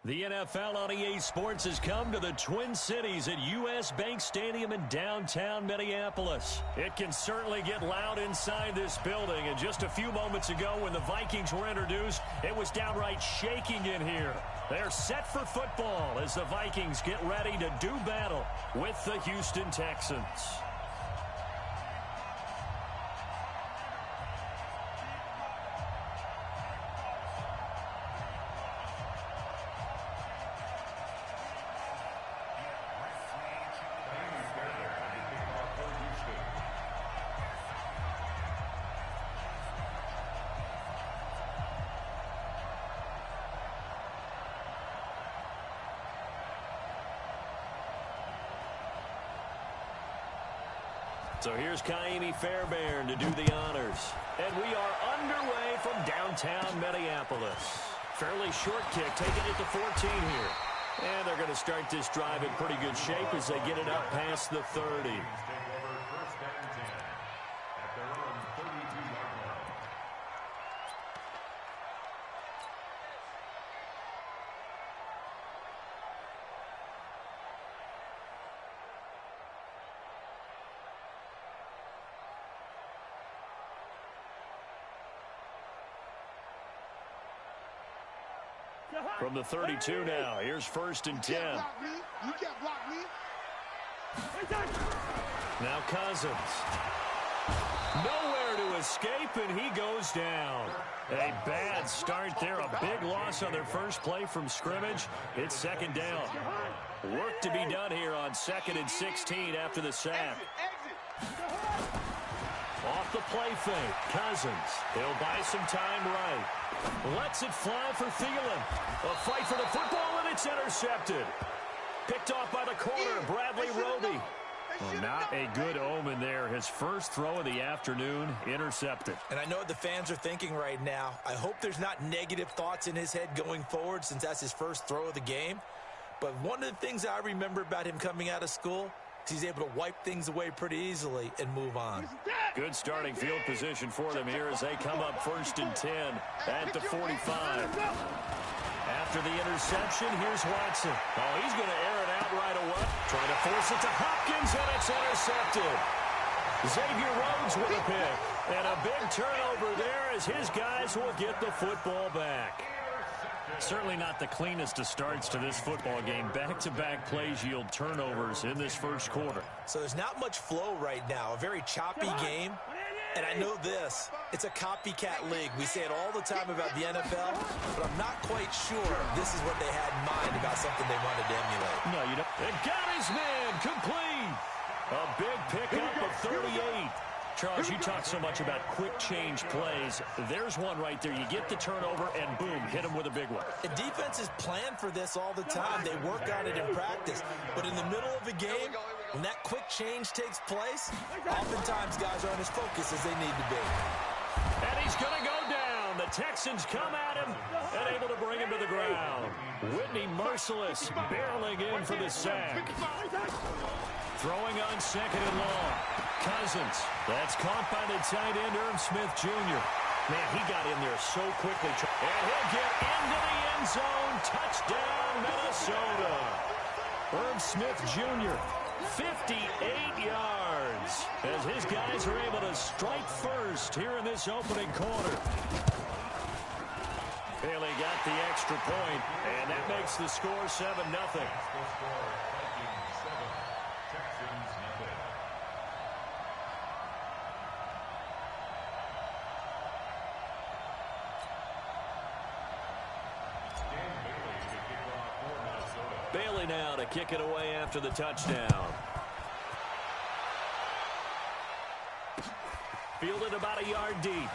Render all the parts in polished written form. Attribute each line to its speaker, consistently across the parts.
Speaker 1: The NFL on EA Sports has come to the Twin Cities at U.S. Bank Stadium in downtown Minneapolis. It can certainly get loud inside this building, and just a few moments ago when the Vikings were introduced, it was downright shaking in here. They're set for football as the Vikings get ready to do battle with the Houston Texans. So here's Kaimi Fairbairn to do the honors. And we are underway from downtown Minneapolis. Fairly short kick, taking it to 14 here. And they're going to start this drive in pretty good shape as they get it up past the 30. From the 32 now, here's 1st and 10. Now Cousins. Nowhere to escape, and he goes down. A bad start there, a big loss on their first play from scrimmage. It's 2nd down. Work to be done here on 2nd and 16 after the sack. Off the play fake, Cousins. He'll buy some time right. Lets it fly for Thielen. A fight for the football, and it's intercepted. Picked off by the corner, Bradley Roby. Well, not a good omen there. His first throw of the afternoon, intercepted.
Speaker 2: And I know what the fans are thinking right now. I hope there's not negative thoughts in his head going forward since that's his first throw of the game. But one of the things I remember about him coming out of school, he's able to wipe things away pretty easily and move on.
Speaker 1: Good starting field position for them here as they come up 1st and 10 at the 45. After the interception, here's Watson. Oh, he's going to air it out right away. Trying to force it to Hopkins, and it's intercepted. Xavier Rhodes with a pick. And a big turnover there as his guys will get the football back. Certainly not the cleanest of starts to this football game. Back-to-back plays yield turnovers in this first quarter.
Speaker 2: So there's not much flow right now. A very choppy game. And I know this. It's a copycat league. We say it all the time about the NFL, but I'm not quite sure this is what they had in mind about something they wanted to emulate.
Speaker 1: No, you don't. And got his man complete. A big pickup of 38. Charles, you talk so much about quick change plays. There's one right there. You get the turnover, and boom, hit him with a big one.
Speaker 2: And defenses plan for this all the time. They work on it in practice. But in the middle of a game, when that quick change takes place, oftentimes guys aren't as focused as they need to be.
Speaker 1: And he's going to go down. The Texans come at him and able to bring him to the ground. Whitney Merciless barreling in for the sack. Throwing on 2nd and long. Cousins. That's caught by the tight end, Irv Smith Jr. Man, he got in there so quickly. And he'll get into the end zone. Touchdown, Minnesota. Irv Smith Jr., 58 yards. As his guys are able to strike first here in this opening quarter. Bailey got the extra point, and that makes the score 7-0. Bailey now to kick it away after the touchdown. Fielded about a yard deep.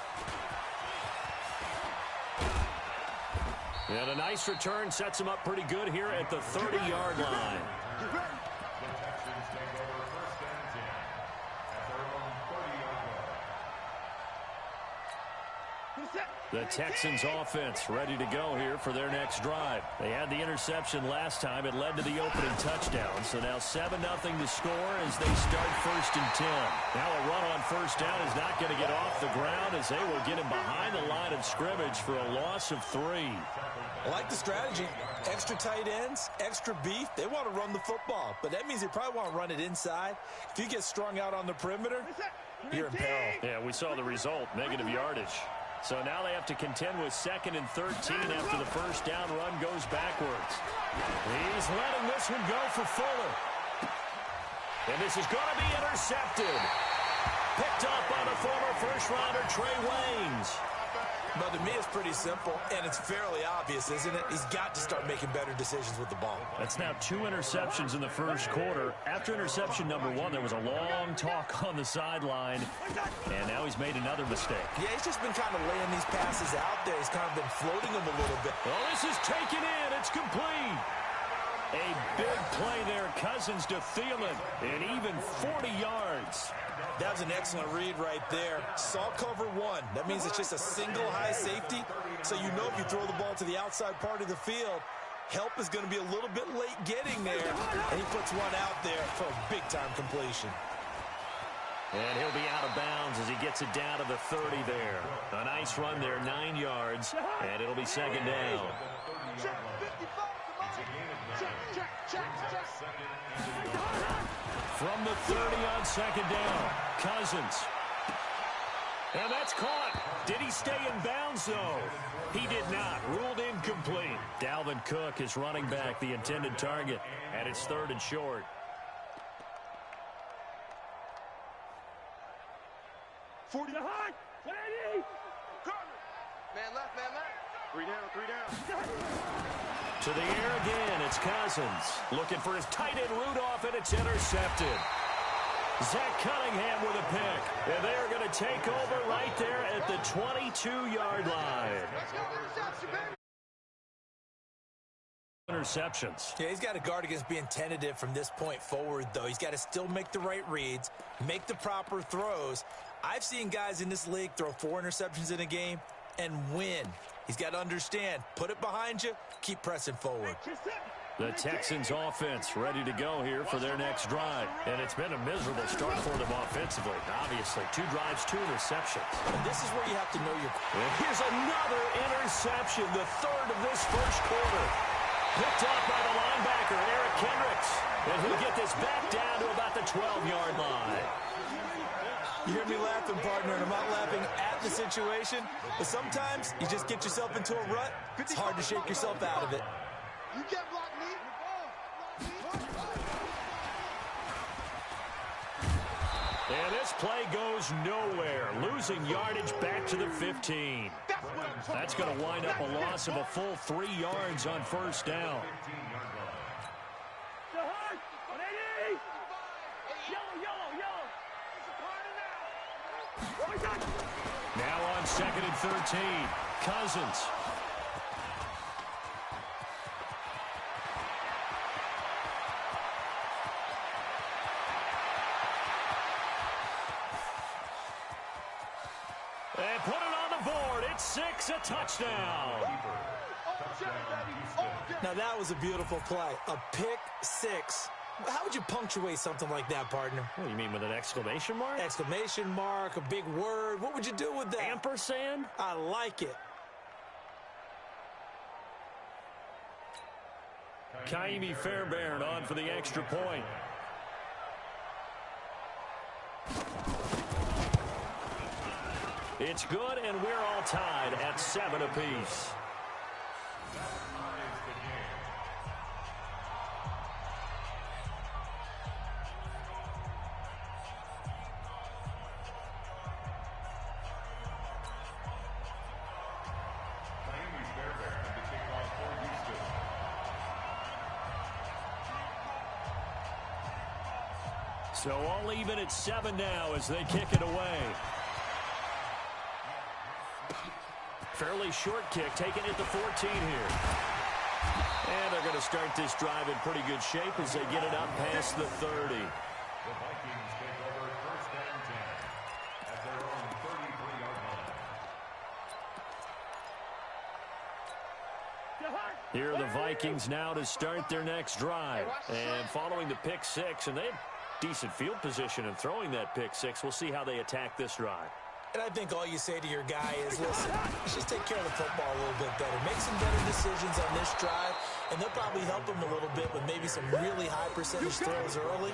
Speaker 1: And a nice return sets him up pretty good here at the 30-yard line. The Texans offense ready to go here for their next drive. They had the interception last time. It led to the opening touchdown. So now 7-0 to score as they start 1st and 10. Now a run on 1st down is not going to get off the ground as they will get him behind the line of scrimmage for a loss of 3.
Speaker 2: I like the strategy. Extra tight ends, extra beef. They want to run the football, but that means they probably want to run it inside. If you get strung out on the perimeter, you're in peril.
Speaker 1: Yeah, we saw the result, negative yardage. So now they have to contend with 2nd and 13 after the 1st down run goes backwards. He's letting this one go for Fuller. And this is going to be intercepted. Picked up by the former first-rounder Trey Waynes.
Speaker 2: But to me, it's pretty simple, and it's fairly obvious, isn't it? He's got to start making better decisions with the ball.
Speaker 1: That's now 2 interceptions in the 1st quarter. After interception number 1, there was a long talk on the sideline, and now he's made another mistake.
Speaker 2: Yeah, he's just been kind of laying these passes out there. He's kind of been floating them a little bit.
Speaker 1: Well, this is taken in. It's complete. A big play there. Cousins to Thielen, and even 40 yards.
Speaker 2: That was an excellent read right there. Saw cover 1. That means it's just a single high safety. So you know if you throw the ball to the outside part of the field, help is going to be a little bit late getting there. And he puts one out there for a big-time completion.
Speaker 1: And he'll be out of bounds as he gets it down to the 30 there. A nice run there, 9 yards, and it'll be 2nd down. From the 30 on 2nd down, Cousins. And that's caught. Did he stay in bounds, though? He did not. Ruled incomplete. Dalvin Cook is running back, the intended target, and it's 3rd and short.
Speaker 3: Man left, man left. 3 down.
Speaker 1: To the air again, it's Cousins. Looking for his tight end Rudolph, and it's intercepted. Zach Cunningham with a pick. And they're going to take over right there at the 22-yard line. Interceptions.
Speaker 2: Yeah, he's got to guard against being tentative from this point forward, though. He's got to still make the right reads, make the proper throws. I've seen guys in this league throw 4 interceptions in a game and win. He's got to understand, put it behind you, keep pressing forward.
Speaker 1: The Texans offense ready to go here for their next drive. And it's been a miserable start for them offensively. Obviously, 2 drives, 2 interceptions.
Speaker 2: And this is where you have to know your...
Speaker 1: And here's another interception, the 3rd of this 1st quarter. Picked up by the linebacker, Eric Kendricks. And he'll get this back down to about the 12-yard line.
Speaker 2: You hear me laughing, partner, and I'm not laughing at the situation, but sometimes you just get yourself into a rut. It's hard to shake yourself out of it.
Speaker 3: You can't block me.
Speaker 1: And this play goes nowhere. Losing yardage back to the 15. That's going to wind up a loss of a full 3 yards on 1st down. Now on 2nd and 13, Cousins. And put it on the board. It's 6, a touchdown.
Speaker 2: Now that was a beautiful play. A pick 6. How would you punctuate something like that, partner?
Speaker 1: What do you mean, with an exclamation mark?
Speaker 2: Exclamation mark, a big word. What would you do with that?
Speaker 1: Ampersand?
Speaker 2: I like it.
Speaker 1: Kaimi Fairbairn on for the extra point. It's good, and we're all tied at 7 apiece. So all even at 7 now as they kick it away. Fairly short kick, taken at the 14 here. And they're going to start this drive in pretty good shape as they get it up past the 30.
Speaker 4: The Vikings take over 1st and 10 at their own 33-yard line.
Speaker 1: Here are the Vikings now to start their next drive. And following the pick six, and they had decent field position in throwing that pick six. We'll see how they attack this drive.
Speaker 2: And I think all you say to your guy is, listen, let's just take care of the football a little bit better. Make some better decisions on this drive, and they'll probably help him a little bit with maybe some really high percentage throws early.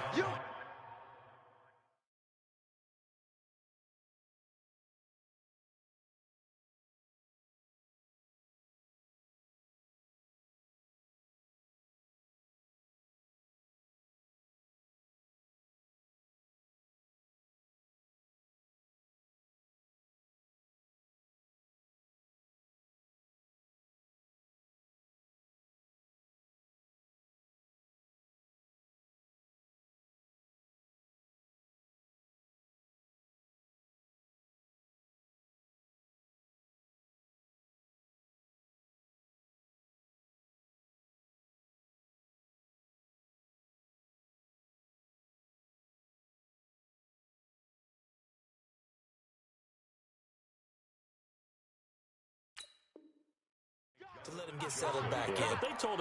Speaker 2: To let him get settled back in.
Speaker 1: But they told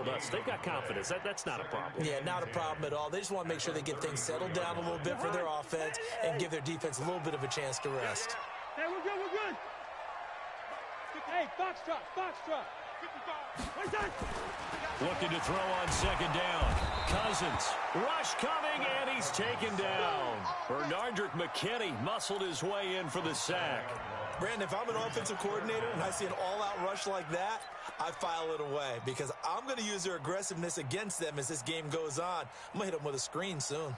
Speaker 1: us they've got confidence. That's not a problem.
Speaker 2: Yeah, not a problem at all. They just want to make sure they get things settled down a little bit for their offense and give their defense a little bit of a chance to rest.
Speaker 5: Hey, we're good. Hey, foxtrot.
Speaker 1: Looking to throw on second down. Cousins. Rush coming, and he's taken down. Bernardrick McKinney muscled his way in for the sack.
Speaker 2: Brandon, if I'm an offensive coordinator and I see an all-out rush like that, I file it away because I'm going to use their aggressiveness against them as this game goes on. I'm going to hit them with a screen soon.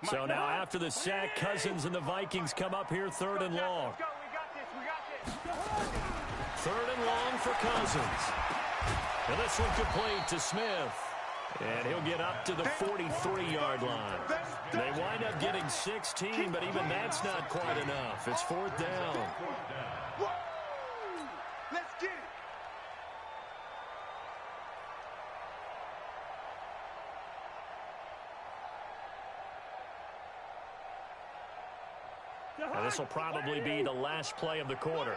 Speaker 1: So now after the sack, Cousins and the Vikings come up here third and long.
Speaker 5: We got this.
Speaker 1: Third and long for Cousins. And this one complete to Smith. And he'll get up to the 43-yard line. They wind up getting 16, but even that's not quite enough. It's fourth down.
Speaker 3: Let's get it.
Speaker 1: Now this will probably be the last play of the quarter.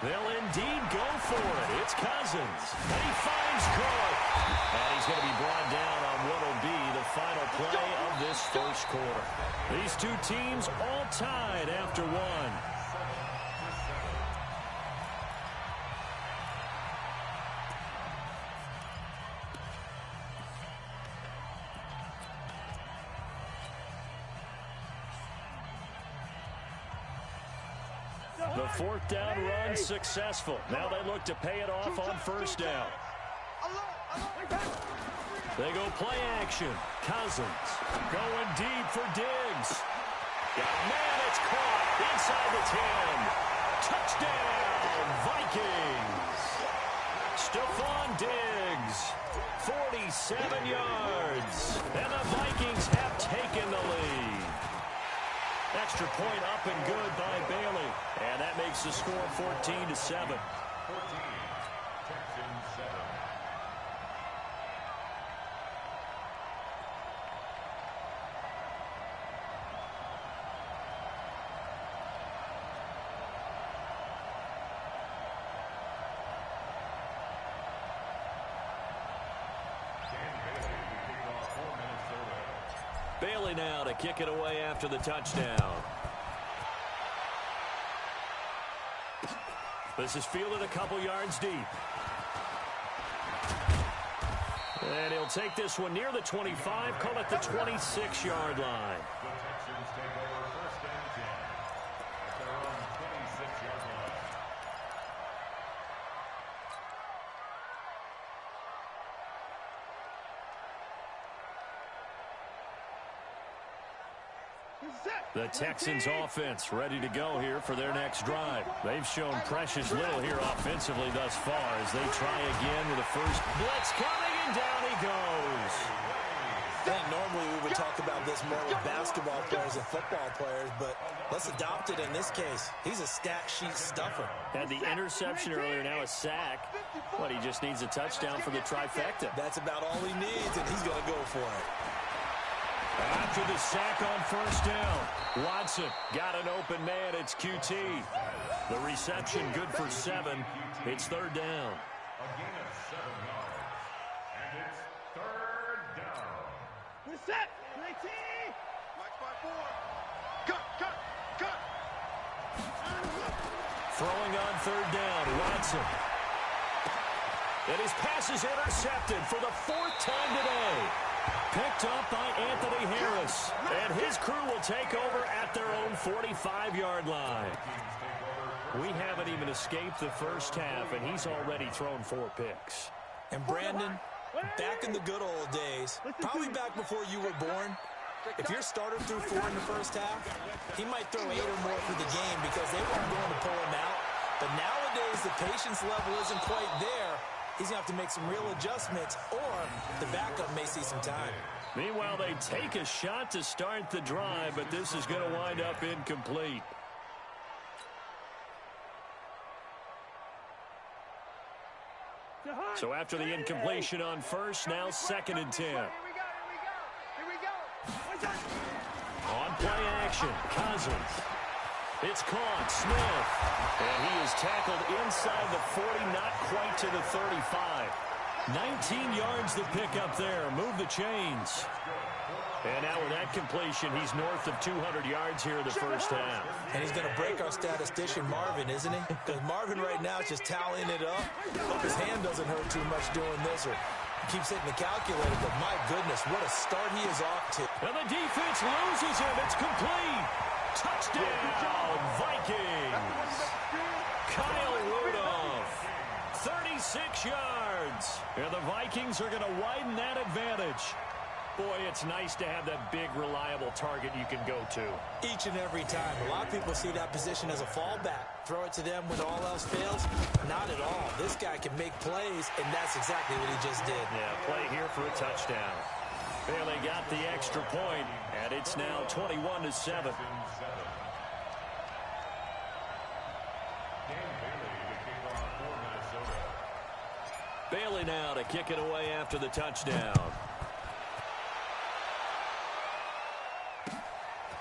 Speaker 1: They'll indeed go for it. It's Cousins. And he finds Cook. And he's going to be brought down on what will be the final play of this first quarter. These two teams all tied after one. The fourth down run successful. Now they look to pay it off on first down. They go play action. Cousins going deep for Diggs. Got a man, it's caught inside the 10. Touchdown, Vikings. Stephon Diggs, 47 yards. And the Vikings have taken the lead. Extra point up and good by Bailey. And that makes the score 14-7. Bailey now to kick it away after the touchdown. This is fielded a couple yards deep. And he'll take this one near the 25, call it the 26-yard line.
Speaker 4: The Texans take over first and 10 at their own 26-yard line.
Speaker 1: The Texans offense ready to go here for their next drive. They've shown precious little here offensively thus far as they try again with the first blitz coming, and down he goes.
Speaker 2: I think normally we would talk about this more with basketball players and football players, but let's adopt it in this case. He's a stat sheet stuffer.
Speaker 1: Had the interception earlier, now a sack. But he just needs a touchdown for the trifecta.
Speaker 2: That's about all he needs, and he's going to go for it.
Speaker 1: After the sack on first down, Watson got an open man. It's QT. The reception good for 7. It's third down.
Speaker 4: A gain of 7 yards. And it's third down.
Speaker 5: We're set. 19.
Speaker 3: Mike by 4. Cut.
Speaker 1: Throwing on third down, Watson. And his pass is intercepted for the 4th time today. Picked up by Anthony Harris. And his crew will take over at their own 45-yard line. We haven't even escaped the first half, and he's already thrown 4 picks.
Speaker 2: And Brandon, back in the good old days, probably back before you were born, if your starter threw 4 in the first half, he might throw 8 or more for the game because they weren't going to pull him out. But nowadays, the patience level isn't quite there. He's going to have to make some real adjustments, or the backup may see some time.
Speaker 1: Meanwhile, they take a shot to start the drive, but this is going to wind up incomplete. So after the incompletion on first, now 2nd and 10.
Speaker 5: Here we go.
Speaker 1: On play action, Cousins. It's caught, Smith. And he is tackled inside the 40, not quite to the 35. 19 yards to pick up there. Move the chains. And now with that completion, he's north of 200 yards here in the first half.
Speaker 2: And he's going to break our statistician, Marvin, isn't he? Because Marvin right now is just tallying it up. Hope his hand doesn't hurt too much doing this, or he keeps hitting the calculator. But my goodness, what a start he is off to.
Speaker 1: And the defense loses him. It's complete. Touchdown, Vikings. Kyle Rudolph, 36 yards. And the Vikings are going to widen that advantage. Boy, it's nice to have that big, reliable target you can go to.
Speaker 2: Each and every time. A lot of people see that position as a fallback. Throw it to them when all else fails. Not at all. This guy can make plays, and that's exactly what he just did.
Speaker 1: Yeah, play here for a touchdown. Bailey got the extra point, and it's now 21-7. Bailey now to kick it away after the touchdown.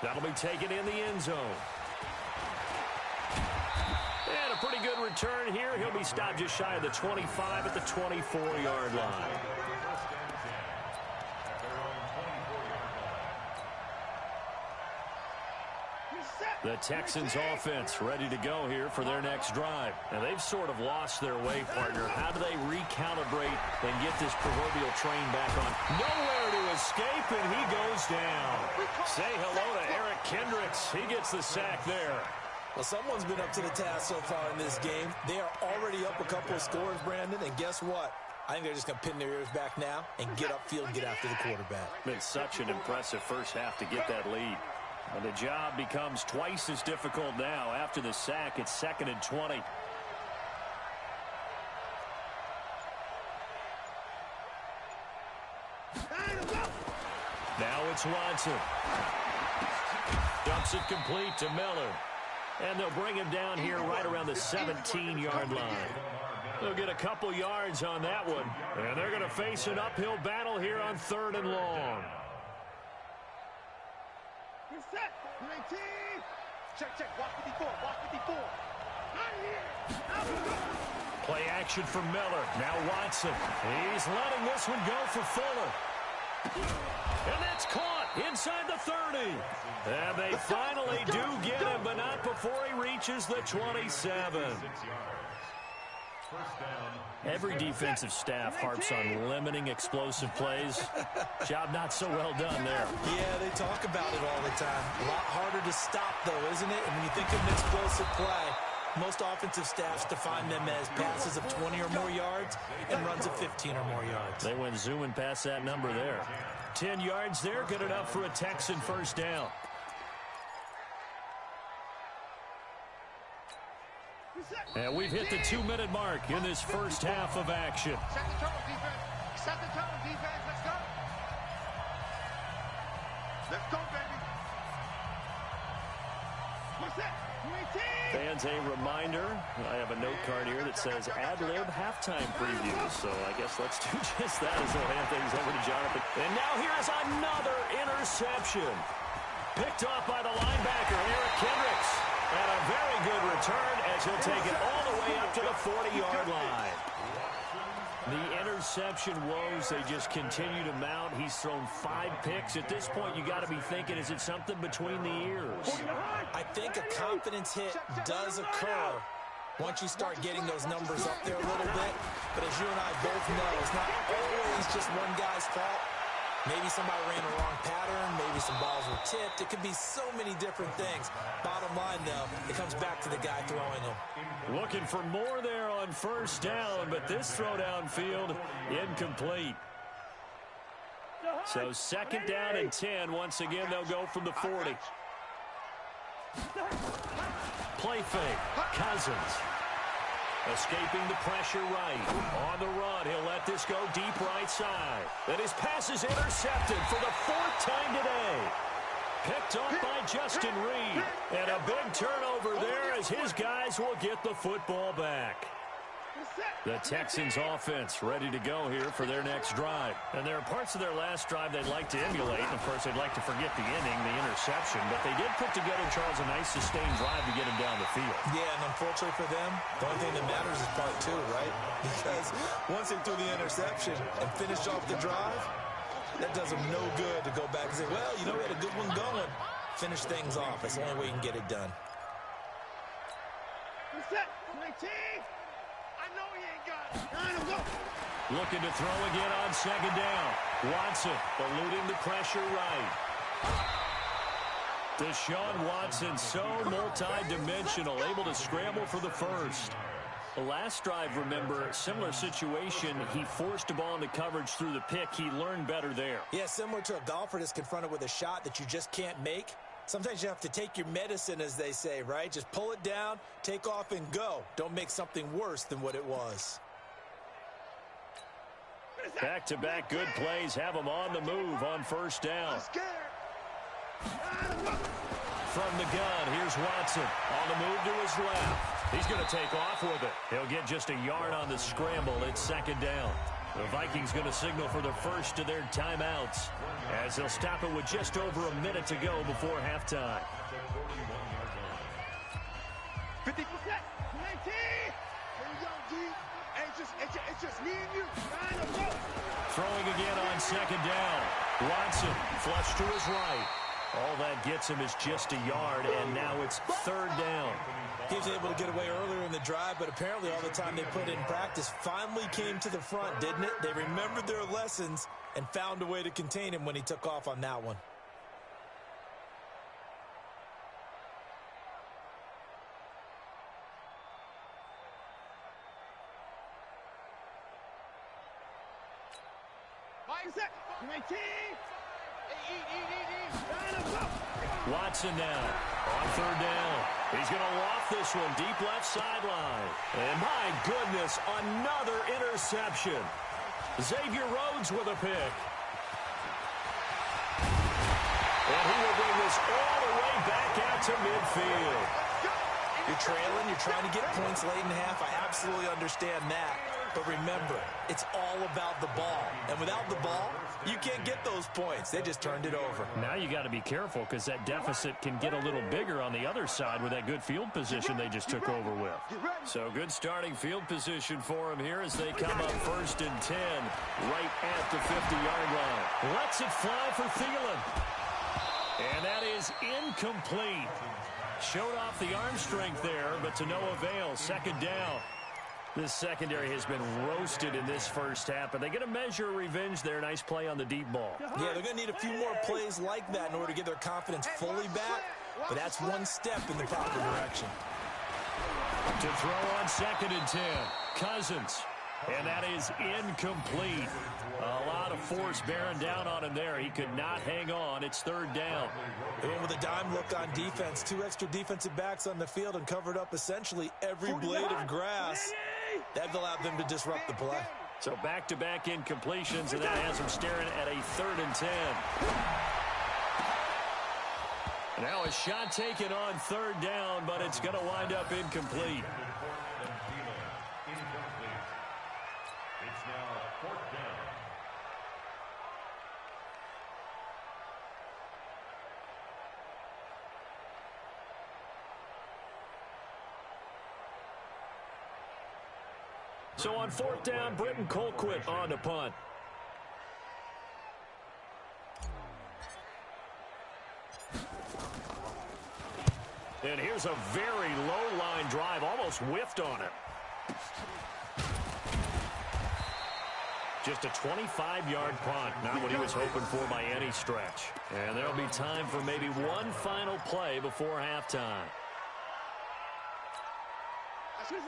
Speaker 1: That'll be taken in the end zone. And a pretty good return here. He'll be stopped just shy of the 25 at the 24-yard line. The Texans offense ready to go here for their next drive. And they've sort of lost their way, partner. How do they recalibrate and get this proverbial train back on? Nowhere to escape, and he goes down. Say hello to Eric Kendricks. He gets the sack there.
Speaker 2: Well, someone's been up to the task so far in this game. They are already up a couple of scores, Brandon, and guess what? I think they're just going to pin their ears back now and get upfield and get after the quarterback.
Speaker 1: Been such an impressive first half to get that lead. And the job becomes twice as difficult now. After the sack, it's 2nd and 20. Now it's Watson. Dumps it complete to Miller. And they'll bring him down here right around the 17-yard line. They'll get a couple yards on that one. And they're going to face an uphill battle here on 3rd and long.
Speaker 5: We're set. 19. Check. Walk 54.
Speaker 1: Play action for Miller. Now Watson. He's letting this one go for Fuller. And that's caught inside the 30. And they finally do get him, but not before he reaches the 27. Every defensive staff harps on limiting explosive plays. Job not so well done there.
Speaker 2: Yeah, they talk about it all the time. A lot harder to stop, though, isn't it? And when you think of an explosive play, most offensive staffs define them as passes of 20 or more yards and runs of 15 or more yards.
Speaker 1: They went zooming past that number there. 10 yards there, good enough for a Texan first down. And we've hit the 2-minute mark in this first half of action.
Speaker 5: Set the tone, defense. Let's go. Let's go, baby. What's that?
Speaker 1: Fans, a reminder, I have a note card here that says ad-lib halftime preview. So I guess let's do just that as we'll hand things over to Jonathan. And now here's another interception. Picked off by the linebacker, Eric Kendricks. And a very good return as he'll take it all the way up to the 40-yard line. The interception woes, they just continue to mount. He's thrown 5 picks. At this point, you got to be thinking, is it something between the ears?
Speaker 2: I think a confidence hit does occur once you start getting those numbers up there a little bit. But as you and I both know, it's not always just one guy's fault. Maybe somebody ran the wrong pattern. Maybe some balls were tipped. It could be so many different things. Bottom line, though, it comes back to the guy throwing them.
Speaker 1: Looking for more there on first down, but this throw downfield incomplete. So second down and 10. Once again, they'll go from the 40. Play fake. Cousins. Escaping the pressure right. On the run, he'll let this go deep right side. And his pass is intercepted for the 4th time today. Picked off by Justin Reed. And a big turnover there as his guys will get the football back. The Texans offense ready to go here for their next drive. And there are parts of their last drive they'd like to emulate. And, of course, they'd like to forget the inning, the interception. But they did put together, Charles, a nice sustained drive to get him down the field.
Speaker 2: Yeah, and unfortunately for them, the only thing that matters is part 2, right? Because once they threw the interception and finished off the drive, that does them no good to go back and say, well, you know, we had a good one going. Finish things off. That's the only way you can get it done.
Speaker 1: Looking to throw again on second down. Watson eluding the pressure right. Deshaun Watson, so multi-dimensional, able to scramble for the first. The last drive, remember, similar situation. He forced a ball into coverage through the pick. He learned better there.
Speaker 2: Yeah, similar to a golfer that's confronted with a shot that you just can't make. Sometimes you have to take your medicine, as they say, right? Just pull it down, take off, and go. Don't make something worse than what it was.
Speaker 1: Back-to-back good plays have him on the move on first down. From the gun, here's Watson on the move to his left. He's going to take off with it. He'll get just a yard on the scramble. It's second down. The Vikings going to signal for the first of their timeouts as they'll stop it with just over a minute to go before halftime.
Speaker 5: 50%. 19. Here we go, D. It's just me and you.
Speaker 1: Throwing again on second down. Watson flush to his right. All that gets him is just a yard, and now it's third down.
Speaker 2: He was able to get away earlier in the drive, but apparently all the time they put in practice finally came to the front, didn't it? They remembered their lessons and found a way to contain him when he took off on that one.
Speaker 1: Watson now on third down. He's going to loft this one deep left sideline. And my goodness, another interception. Xavier Rhodes with a pick. And he will bring this all the way back out to midfield.
Speaker 2: You're trailing, you're trying to get points late in half. I absolutely understand that. But remember, it's all about the ball. And without the ball, you can't get those points. They just turned it over.
Speaker 1: Now you got to be careful because that deficit can get a little bigger on the other side with that good field position they just took over with. So good starting field position for him here as they come up first and 10 right at the 50-yard line. Lets it fly for Thielen. And that is incomplete. Showed off the arm strength there, but to no avail. Second down. This secondary has been roasted in this first half, but they get a measure of revenge there. Nice play on the deep ball.
Speaker 2: Yeah, they're going to need a few more plays like that in order to get their confidence fully back, but that's one step in the proper direction.
Speaker 1: To throw on second and 10, Cousins. And that is incomplete. A lot of force bearing down on him there. He could not hang on. It's third down.
Speaker 2: They went with a dime look on defense. 2 extra defensive backs on the field and covered up essentially every blade of grass. That allowed them to disrupt the play.
Speaker 1: So back-to-back incompletions, and that has them staring at a third and 10. Now a shot taken on third down, but it's going to wind up incomplete.
Speaker 4: It's now fourth down.
Speaker 1: So on fourth down, Britton Colquitt on to punt. And here's a very low line drive, almost whiffed on it. Just a 25-yard punt, not what he was hoping for by any stretch. And there'll be time for maybe one final play before halftime.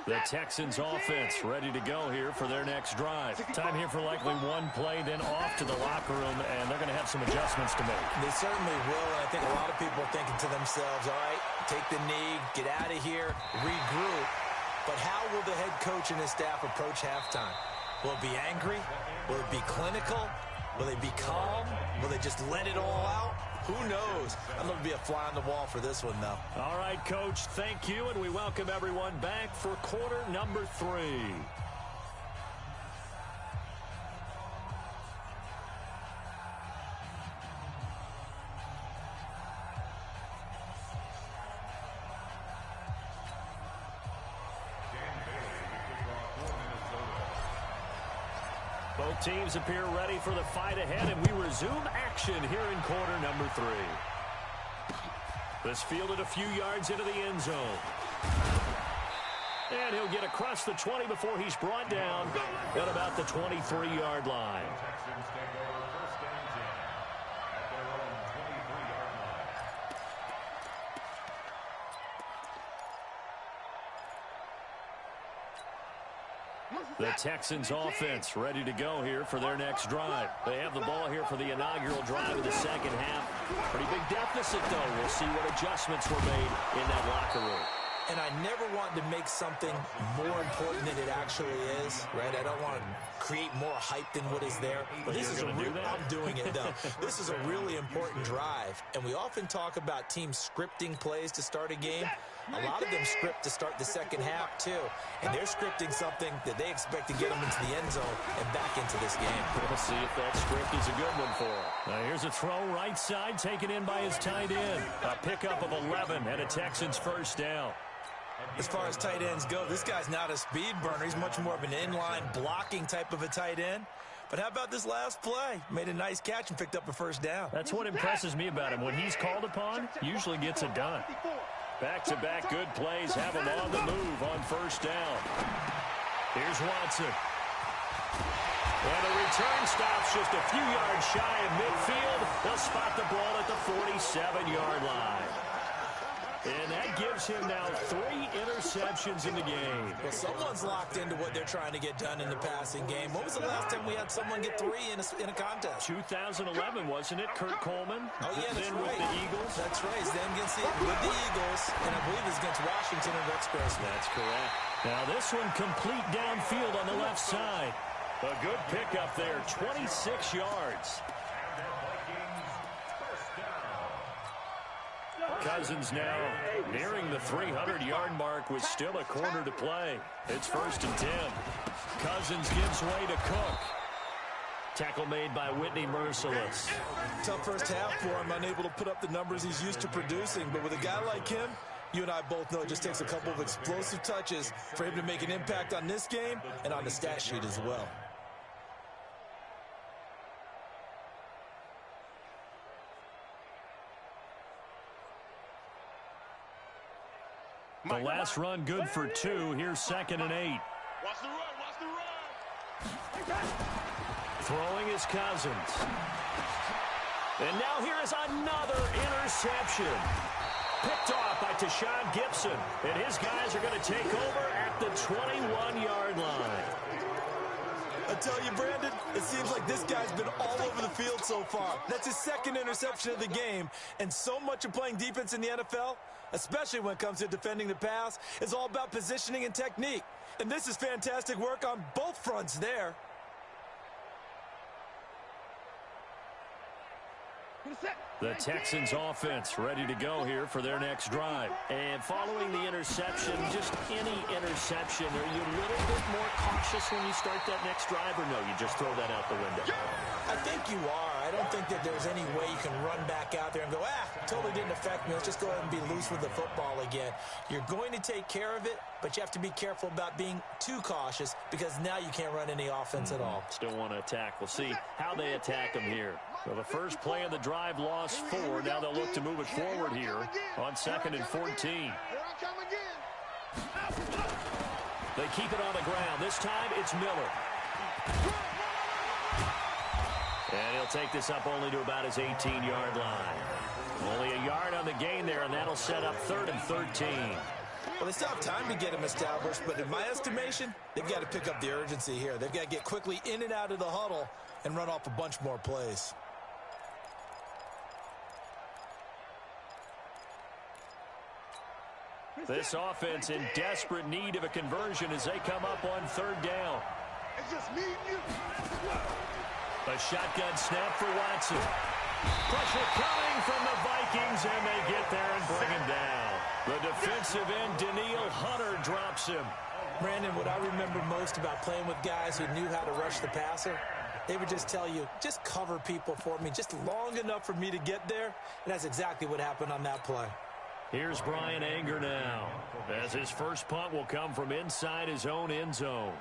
Speaker 1: The Texans offense ready to go here for their next drive. Time here for likely one play, then off to the locker room, and they're going to have some adjustments to make.
Speaker 2: They certainly will, and I think a lot of people are thinking to themselves, all right, take the knee, get out of here, regroup. But how will the head coach and his staff approach halftime? Will it be angry? Will it be clinical? Will they be calm? Will they just let it all out? Who knows? I'd love to be a fly on the wall for this one, though.
Speaker 1: All right, Coach, thank you, and we welcome everyone back for quarter number 3. Both teams appear ready for the fight ahead, and we resume action here in quarter number 3. This fielded a few yards into the end zone. And he'll get across the 20 before he's brought down at about the 23-yard line.
Speaker 4: Texans take over first and 10 at their own 23-yard line.
Speaker 1: The Texans offense ready to go here for their next drive. They have the ball here for the inaugural drive of the second half. Pretty big deficit, though. We'll see what adjustments were made in that locker room.
Speaker 2: And I never want to make something more important than it actually is, right? I don't want to create more hype than what is there. But this is I'm doing it, though. This is a really important drive. And we often talk about teams scripting plays to start a game. A lot of them script to start the second half, too. And they're scripting something that they expect to get them into the end zone and back into this game.
Speaker 1: We'll see if that script is a good one for him. Now here's a throw right side taken in by his tight end. A pickup of 11 and a Texans first down.
Speaker 2: As far as tight ends go, this guy's not a speed burner. He's much more of an inline blocking type of a tight end. But how about this last play? Made a nice catch and picked up a first down.
Speaker 1: That's what impresses me about him. When he's called upon, usually gets it done. Back-to-back good plays have him on the move on first down. Here's Watson. And the return stops just a few yards shy of midfield. They'll spot the ball at the 47-yard line. And that gives him now 3 interceptions in the game.
Speaker 2: Well, someone's locked into what they're trying to get done in the passing game. When was the last time we had someone get 3 in a contest?
Speaker 1: 2011, wasn't it? Kurt Coleman.
Speaker 2: Oh, yeah, that's
Speaker 1: then
Speaker 2: right.
Speaker 1: With the Eagles.
Speaker 2: That's right. It's them with the Eagles, and I believe it's against Washington and Rex Grossman.
Speaker 1: That's correct. Now this one complete downfield on the left side. A good pickup there, 26 yards. Cousins now nearing the 300-yard mark with still a quarter to play. It's first and 10. Cousins gives way to Cook. Tackle made by Whitney Merciless.
Speaker 2: Tough first half for him, unable to put up the numbers he's used to producing. But with a guy like him, you and I both know it just takes a couple of explosive touches for him to make an impact on this game and on the stat sheet as well.
Speaker 1: The last run good for 2. Here's second and 8.
Speaker 5: Watch the run, watch the run.
Speaker 1: Throwing is Cousins. And now here is another interception. Picked off by Tashawn Gibson. And his guys are going to take over at the 21-yard line.
Speaker 2: I tell you, Brandon, it seems like this guy's been all over the field so far. That's his second interception of the game. And so much of playing defense in the NFL, especially when it comes to defending the pass, is all about positioning and technique. And this is fantastic work on both fronts there.
Speaker 1: The Texans offense ready to go here for their next drive. And following the interception, just any interception, are you a little bit more cautious when you start that next drive, or no, you just throw that out the window?
Speaker 2: I think you are. I don't think that there's any way you can run back out there and go, totally didn't affect me. Let's just go ahead and be loose with the football again. You're going to take care of it, but you have to be careful about being too cautious because now you can't run any offense at all.
Speaker 1: Still want to attack. We'll see how they attack them here. So the first play of the drive lost 4. Now they'll look to move it forward here on 2nd and 14. They keep it on the ground. This time it's Miller. And he'll take this up only to about his 18-yard line. Only a yard on the gain there, and that'll set up 3rd and 13.
Speaker 2: Well, they still have time to get him established, but in my estimation, they've got to pick up the urgency here. They've got to get quickly in and out of the huddle and run off a bunch more plays.
Speaker 1: This offense in desperate need of a conversion as they come up on 3rd down.
Speaker 5: It's just me and you.
Speaker 1: A shotgun snap for Watson. Pressure coming from the Vikings, and they get there and bring him down. The defensive end, Daniil Hunter, drops him.
Speaker 2: Brandon, what I remember most about playing with guys who knew how to rush the passer, they would just tell you, just cover people for me, just long enough for me to get there. And that's exactly what happened on that play.
Speaker 1: Here's Brian Anger now, as his first punt will come from inside his own end zone.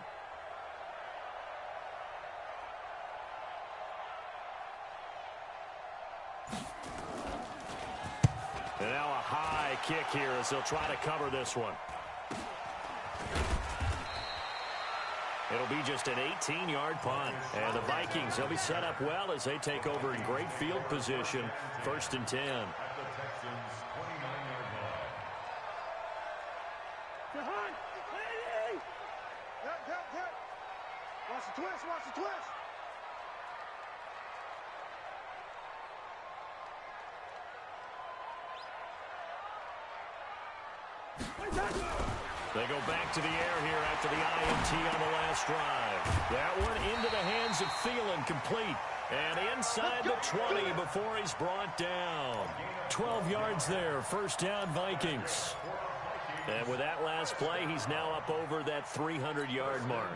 Speaker 1: And now a high kick here as they'll try to cover this one. It'll be just an 18-yard punt. And the Vikings, they'll be set up well as they take over in great field position. 1st and 10.
Speaker 5: Watch the twist, watch the twist.
Speaker 1: They go back to the air here after the INT on the last drive. That one into the hands of Thielen, complete. And inside the 20 before he's brought down. 12 yards there, 1st down Vikings. And with that last play, he's now up over that 300-yard mark.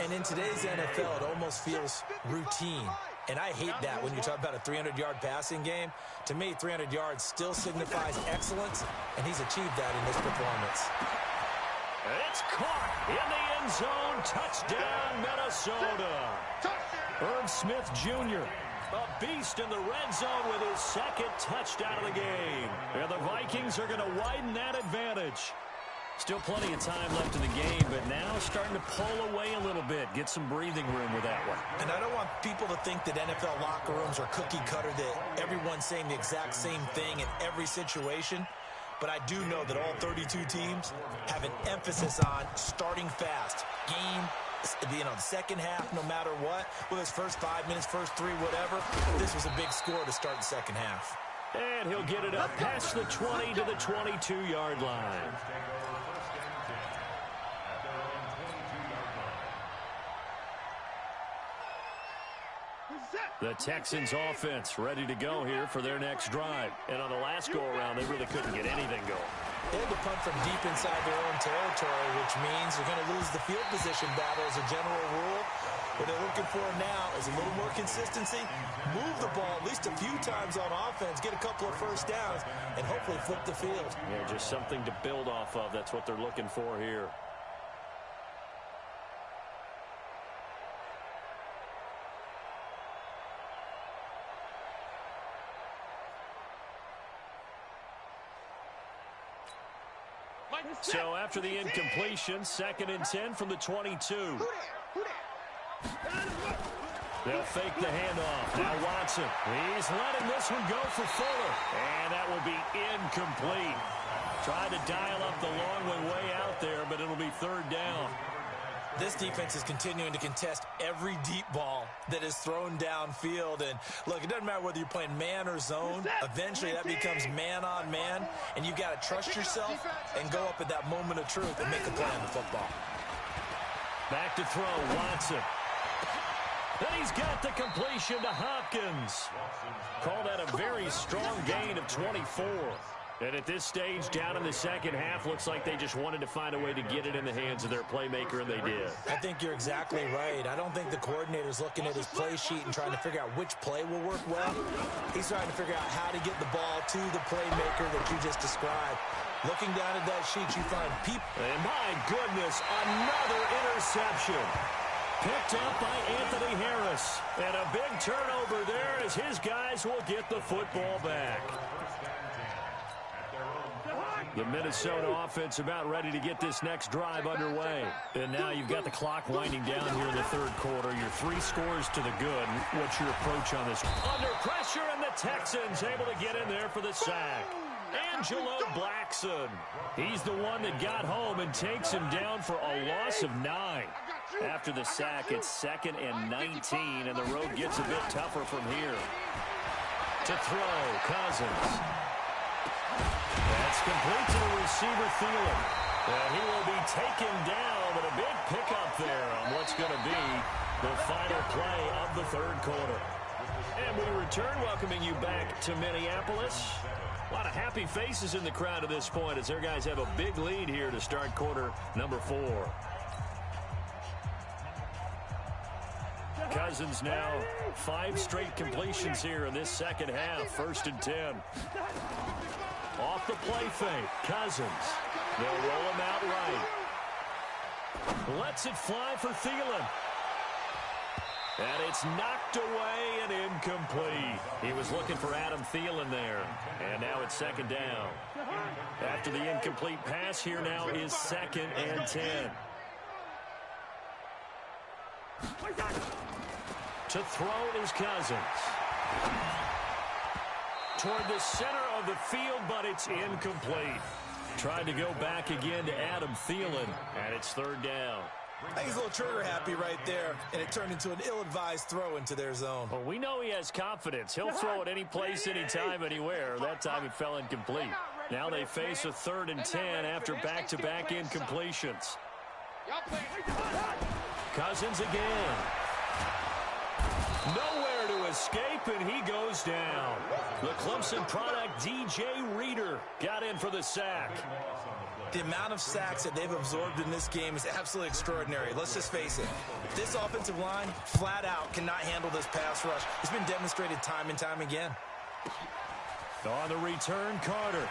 Speaker 2: And in today's NFL, it almost feels routine. And I hate that when you talk about a 300-yard passing game. To me, 300 yards still signifies excellence, and he's achieved that in this performance.
Speaker 1: It's caught in the end zone. Touchdown, Minnesota. Irv Smith Jr., a beast in the red zone with his 2nd touchdown of the game. And the Vikings are going to widen that advantage. Still plenty of time left in the game, but now starting to pull away a little bit. Get some breathing room with that one.
Speaker 2: And I don't want people to think that NFL locker rooms are cookie cutter, that everyone's saying the exact same thing in every situation. But I do know that all 32 teams have an emphasis on starting fast. Game, the second half, no matter what, whether it's first 5 minutes, first 3, whatever, this was a big score to start the second half.
Speaker 1: And he'll get it up past the 20 to the 22-yard line. The Texans offense ready to go here for their next drive. And on the last go-around, they really couldn't get anything going.
Speaker 2: They had to punt from deep inside their own territory, which means they're going to lose the field position battle as a general rule. What they're looking for now is a little more consistency, move the ball at least a few times on offense, get a couple of first downs, and hopefully flip the field.
Speaker 1: Yeah, just something to build off of. That's what they're looking for here. So after the incompletion, 2nd and 10 from the 22. They'll fake the handoff. Now Watson. He's letting this one go for Fuller. And that will be incomplete. Tried to dial up the long way out there, but it'll be 3rd down.
Speaker 2: This defense is continuing to contest every deep ball that is thrown downfield. And, look, it doesn't matter whether you're playing man or zone. Eventually, that becomes man-on-man, and you've got to trust yourself and go up at that moment of truth and make a play on the football.
Speaker 1: Back to throw, Watson. And he's got the completion to Hopkins. Call that a very strong gain of 24. And at this stage, down in the second half, looks like they just wanted to find a way to get it in the hands of their playmaker, and they did.
Speaker 2: I think you're exactly right. I don't think the coordinator's looking at his play sheet and trying to figure out which play will work well. He's trying to figure out how to get the ball to the playmaker that you just described. Looking down at that sheet, you find people.
Speaker 1: And my goodness, another interception. Picked up by Anthony Harris. And a big turnover there as his guys will get the football back. The Minnesota offense about ready to get this next drive underway. And now you've got the clock winding down here in the third quarter. Your 3 scores to the good. What's your approach on this? Under pressure, and the Texans able to get in there for the sack. Angelo Blackson. He's the one that got home and takes him down for a loss of 9. After the sack, it's 2nd and 19, and the road gets a bit tougher from here. To throw, Cousins. That's complete to the receiver, Thielen. And he will be taken down, but a big pickup there on what's going to be the final play of the third quarter. And we return, welcoming you back to Minneapolis. A lot of happy faces in the crowd at this point as their guys have a big lead here to start quarter number 4. Cousins now 5 straight completions here in this second half. 1st and 10. Off the play fake, Cousins. They'll roll him out right. Lets it fly for Thielen. And it's knocked away and incomplete. He was looking for Adam Thielen there. And now it's 2nd down. After the incomplete pass, here now is 2nd and 10. To throw is Cousins. Toward the center of the field, but it's incomplete. Tried to go back again to Adam Thielen, and it's 3rd down.
Speaker 2: I think he's a little trigger happy right there, and it turned into an ill-advised throw into their zone.
Speaker 1: Well, we know he has confidence. He'll throw it any place, anytime, anywhere. That time it fell incomplete. Now they face a 3rd and 10 after back-to-back incompletions. Cousins again. Nowhere to escape, and he goes down. The Clemson product, DJ Reader, got in for the sack.
Speaker 2: The amount of sacks that they've absorbed in this game is absolutely extraordinary. Let's just face it. This offensive line, flat out, cannot handle this pass rush. It's been demonstrated time and time again.
Speaker 1: On the return, Carter.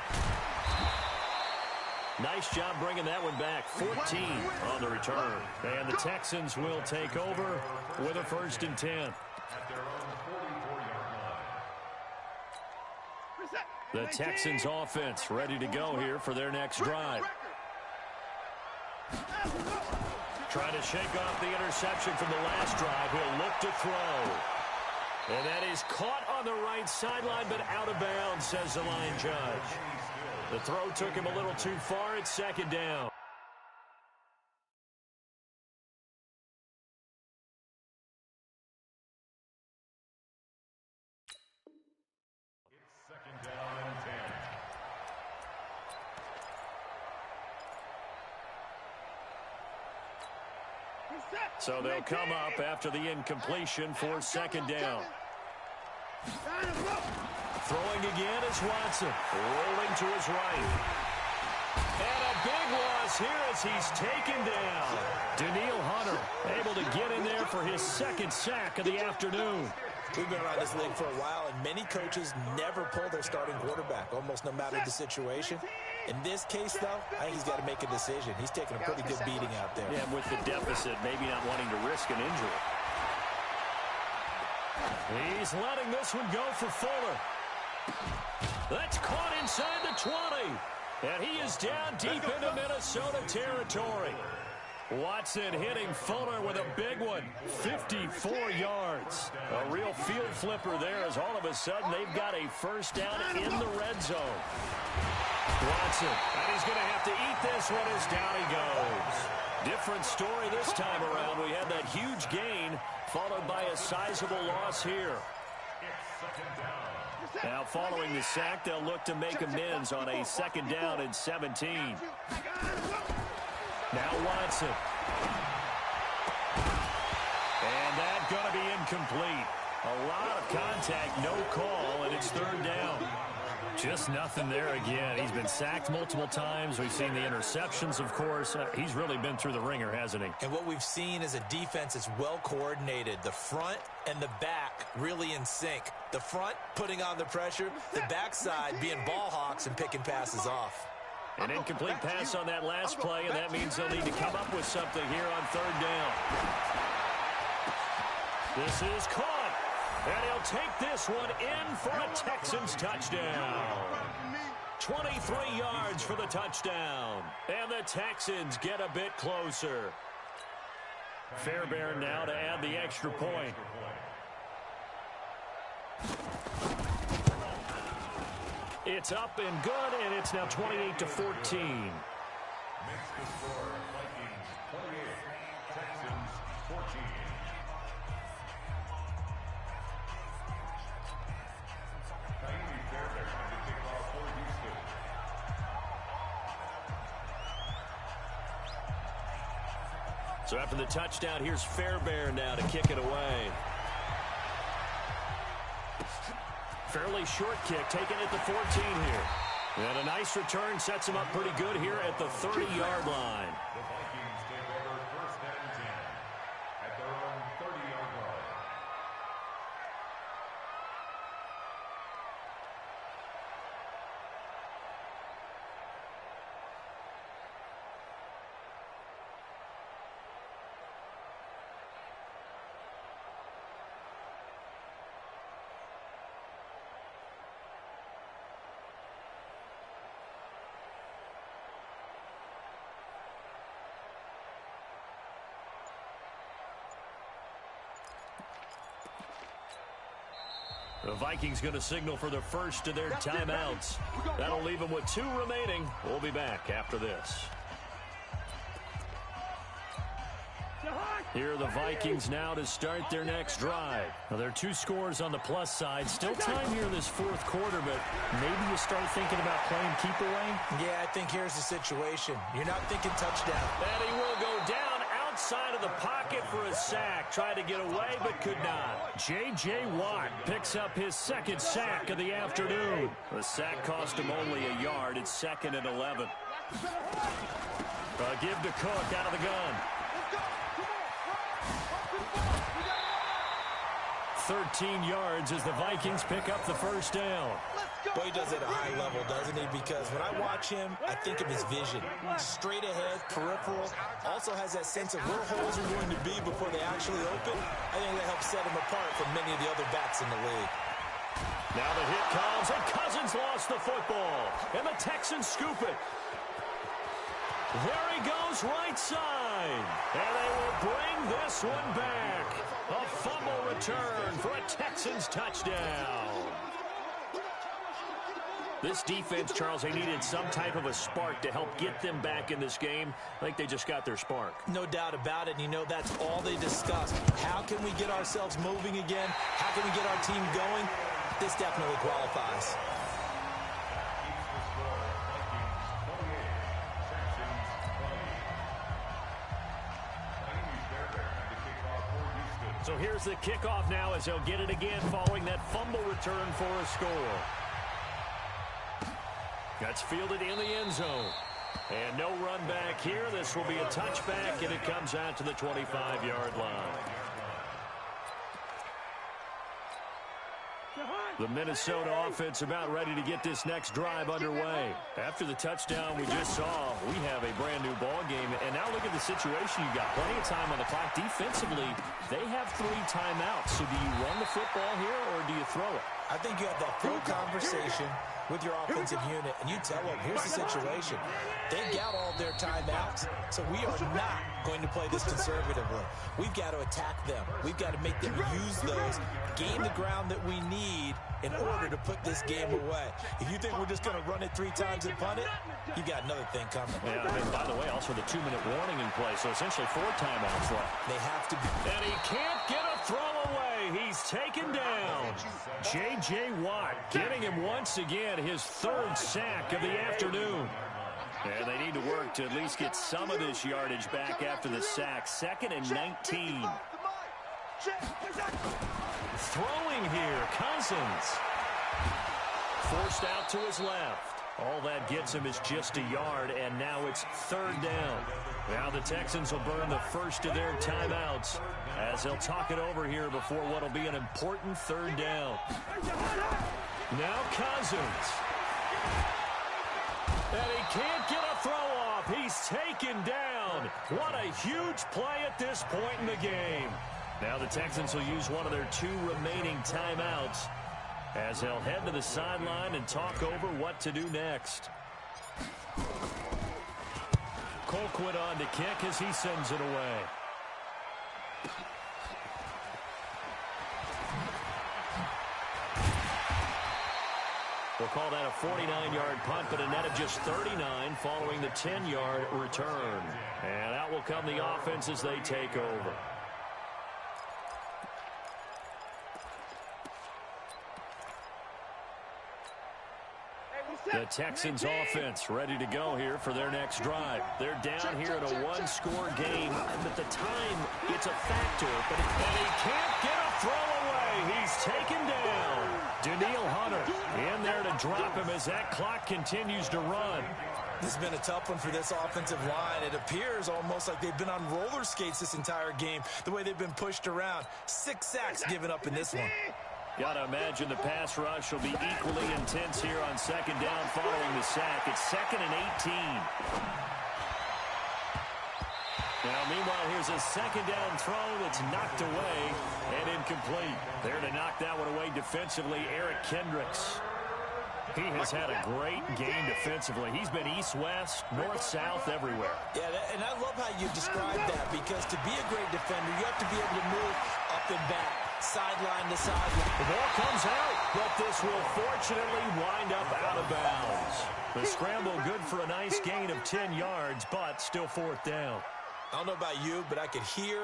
Speaker 1: Nice job bringing that one back. 14 on the return. And the Texans will take over with a 1st and 10. The Texans offense ready to go here for their next drive. Trying to shake off the interception from the last drive. He'll look to throw. And that is caught on the right sideline, but out of bounds, says the line judge. The throw took him a little too far. It's 2nd down. So they'll come up after the incompletion for 2nd down. Throwing again is Watson. Rolling to his right. And a big loss here as he's taken down. Daniil Hunter able to get in there for his 2nd sack of the afternoon.
Speaker 2: We've been around this league for a while, and many coaches never pull their starting quarterback, almost no matter the situation. In this case, though, I think he's got to make a decision. He's taking a pretty good beating out there.
Speaker 1: Yeah, with the deficit, maybe not wanting to risk an injury. He's letting this one go for Fuller. That's caught inside the 20. And he is down deep into Minnesota territory. Watson hitting Fuller with a big one. 54 yards. A real field flipper there as all of a sudden they've got a 1st down in the red zone. Watson, and he's going to have to eat this one as down he goes. Different story this time around. We had that huge gain followed by a sizable loss here. Now following the sack, they'll look to make amends on a 2nd down and 17. Now Watson. And that's going to be A lot of contact, no call, and it's third down. Just nothing there again. He's been sacked multiple times. We've seen the interceptions, of course. He's really been through the ringer, hasn't he?
Speaker 2: And what we've seen is a defense that's well coordinated. The front and the back really in sync. The front putting on the pressure, the backside being ball hawks and picking passes off.
Speaker 1: An incomplete pass on that last play, and that means they'll need to come up with something here on third down. This is caught. And he'll take this one in for a Texans touchdown. 23 yards for the touchdown. And the Texans get a bit closer. Fairbairn now to add the extra point. It's up and good, and it's now 28-14.
Speaker 4: Makes the score. Vikings 28, Texans 14.
Speaker 1: So after the touchdown, here's Fairbairn now to kick it away. Fairly short kick, taken at the 14 here. And a nice return sets him up pretty good here at the 30-yard line.
Speaker 4: The Vikings take over first and 10 at their own 30-yard line.
Speaker 1: The Vikings going to signal for the first of their timeouts. That'll leave them with 2 remaining. We'll be back after this. Here are the Vikings now to start their next drive. Now, there are 2 scores on the plus side. Still time here in this fourth quarter, but maybe you start thinking about playing keep away?
Speaker 2: Yeah, I think here's the situation. You're not thinking touchdown.
Speaker 1: And he will go down outside of the pocket for a sack. Tried to get away, but could not. J.J. Watt picks up his second sack of the afternoon. The sack cost him only a yard. It's second and 11. Give to Cook out of the gun. 13 yards as the Vikings pick up the first down.
Speaker 2: Boy, he does it at a high level, doesn't he? Because when I watch him, I think of his vision. Straight ahead, peripheral. Also has that sense of where holes are going to be before they actually open. I think that helps set him apart from many of the other backs in the league.
Speaker 1: Now the hit comes, and Cousins lost the football. And the Texans scoop it. There he goes, right side. And they will bring this one back. A fumble return for a Texans touchdown. This defense, Charles, they needed some type of a spark to help get them back in this game. I think they just got their spark.
Speaker 2: No doubt about it, and you know that's all they discussed. How can we get ourselves moving again? How can we get our team going? This definitely qualifies.
Speaker 1: So here's the kickoff now as they'll get it again following that fumble return for a score. That's fielded in the end zone. And no run back here. This will be a touchback, and it comes out to the 25-yard line. The Minnesota offense about ready to get this next drive underway. After the touchdown we just saw, we have a brand-new ball game. And now look at the situation. You've got plenty of time on the clock. Defensively, they have 3 timeouts. So do you run the football here, or do you throw it?
Speaker 2: I think you have that full conversation with your offensive unit, and you tell them, here's the situation. They've got all their timeouts, so we are not going to play this conservatively. We've got to attack them. We've got to make them use those, gain the ground that we need in order to put this game away. If you think we're just going to run it 3 times and punt it, you got another thing coming.
Speaker 1: Yeah, and by the way, also the 2-minute warning in play, so essentially 4 timeouts left.
Speaker 2: They have to be.
Speaker 1: And he can't get a throw away. He's taken down. J.J. Watt getting him once again, his 3rd sack of the afternoon. And they need to work to at least get some of this yardage back after the sack. 2nd and 19. Throwing here, Cousins. Forced out to his left. All that gets him is just a yard, and now it's 3rd down. Now the Texans will burn the first of their timeouts as they'll talk it over here before what will be an important 3rd down. Now Cousins. And he can't get a throw off. He's taken down. What a huge play at this point in the game. Now the Texans will use one of their 2 remaining timeouts as they'll head to the sideline and talk over what to do next. Colquitt on to kick as he sends it away. We'll call that a 49-yard punt, but a net of just 39 following the 10-yard return. And out will come the offense as they take over. The Texans offense ready to go here for their next drive. They're down here in a 1-score game. At the time, it's a factor, but he can't get a throw away. He's taken down. Daniil Hunter in there to drop him as that clock continues to run.
Speaker 2: This has been a tough one for this offensive line. It appears almost like they've been on roller skates this entire game, the way they've been pushed around. 6 sacks given up in this one.
Speaker 1: Got to imagine the pass rush will be equally intense here on 2nd down following the sack. It's 2nd and 18. Now, meanwhile, here's a 2nd down throw that's knocked away and incomplete. There to knock that one away defensively, Eric Kendricks. He has had a great game defensively. He's been east-west, north-south, everywhere.
Speaker 2: Yeah, and I love how you described that, because to be a great defender, you have to be able to move up and back, sideline to sideline.
Speaker 1: The ball comes out, but this will fortunately wind up out of bounds. The scramble good for a nice gain of 10 yards, but still 4th down.
Speaker 2: I don't know about you, but I could hear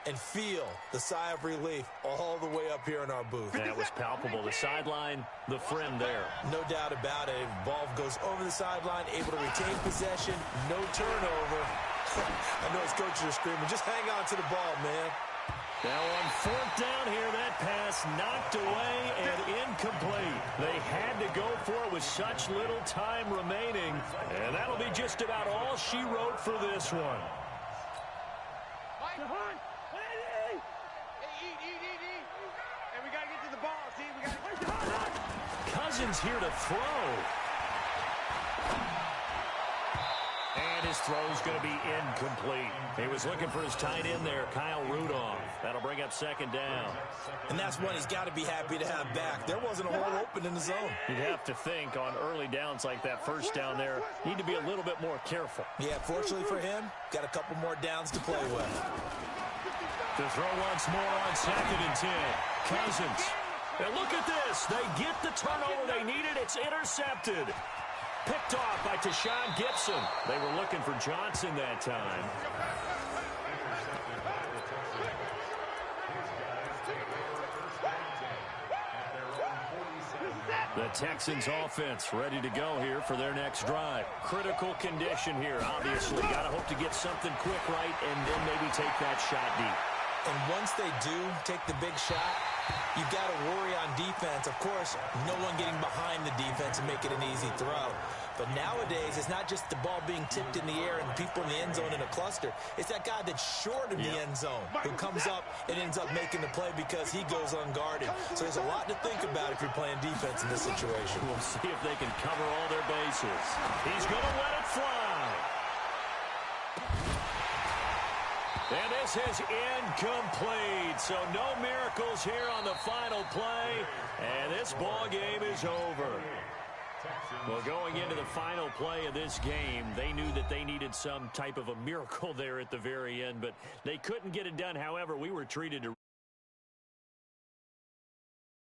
Speaker 2: and feel the sigh of relief all the way up here in our booth.
Speaker 1: That was palpable. The sideline, the friend there.
Speaker 2: No doubt about it. Ball goes over the sideline, able to retain possession, no turnover. I know his coaches are screaming, just hang on to the ball, man.
Speaker 1: Now on 4th down here, that pass knocked away and incomplete. They had to go for it with such little time remaining, and that'll be just about all she wrote for this one. Cousins here to throw. And his throw's going to be incomplete. He was looking for his tight end there, Kyle Rudolph. That'll bring up 2nd down.
Speaker 2: And that's one he's got to be happy to have back. There wasn't a hole open in the zone.
Speaker 1: You'd have to think on early downs like that 1st down there, need to be a little bit more careful.
Speaker 2: Yeah, fortunately for him, got a couple more downs to play with.
Speaker 1: To throw once more on 2nd and 10. Cousins. And look at this. They get the turnover they needed. It's intercepted. Picked off by Tashawn Gibson. They were looking for Johnson that time. The Texans offense ready to go here for their next drive. Critical condition here, obviously. Got to hope to get something quick right and then maybe take that shot deep.
Speaker 2: And once they do take the big shot, you've got to worry on defense. Of course, no one getting behind the defense and make it an easy throw. But nowadays, it's not just the ball being tipped in the air and people in the end zone in a cluster. It's that guy that's short of the end zone who comes up and ends up making the play because he goes unguarded. So there's a lot to think about if you're playing defense in this situation.
Speaker 1: We'll see if they can cover all their bases. He's going to let it fly. And this is incomplete. So no miracles here on the final play. And this ball game is over. Well, going into the final play of this game, they knew that they needed some type of a miracle there at the very end, but they couldn't get it done. However, we were treated to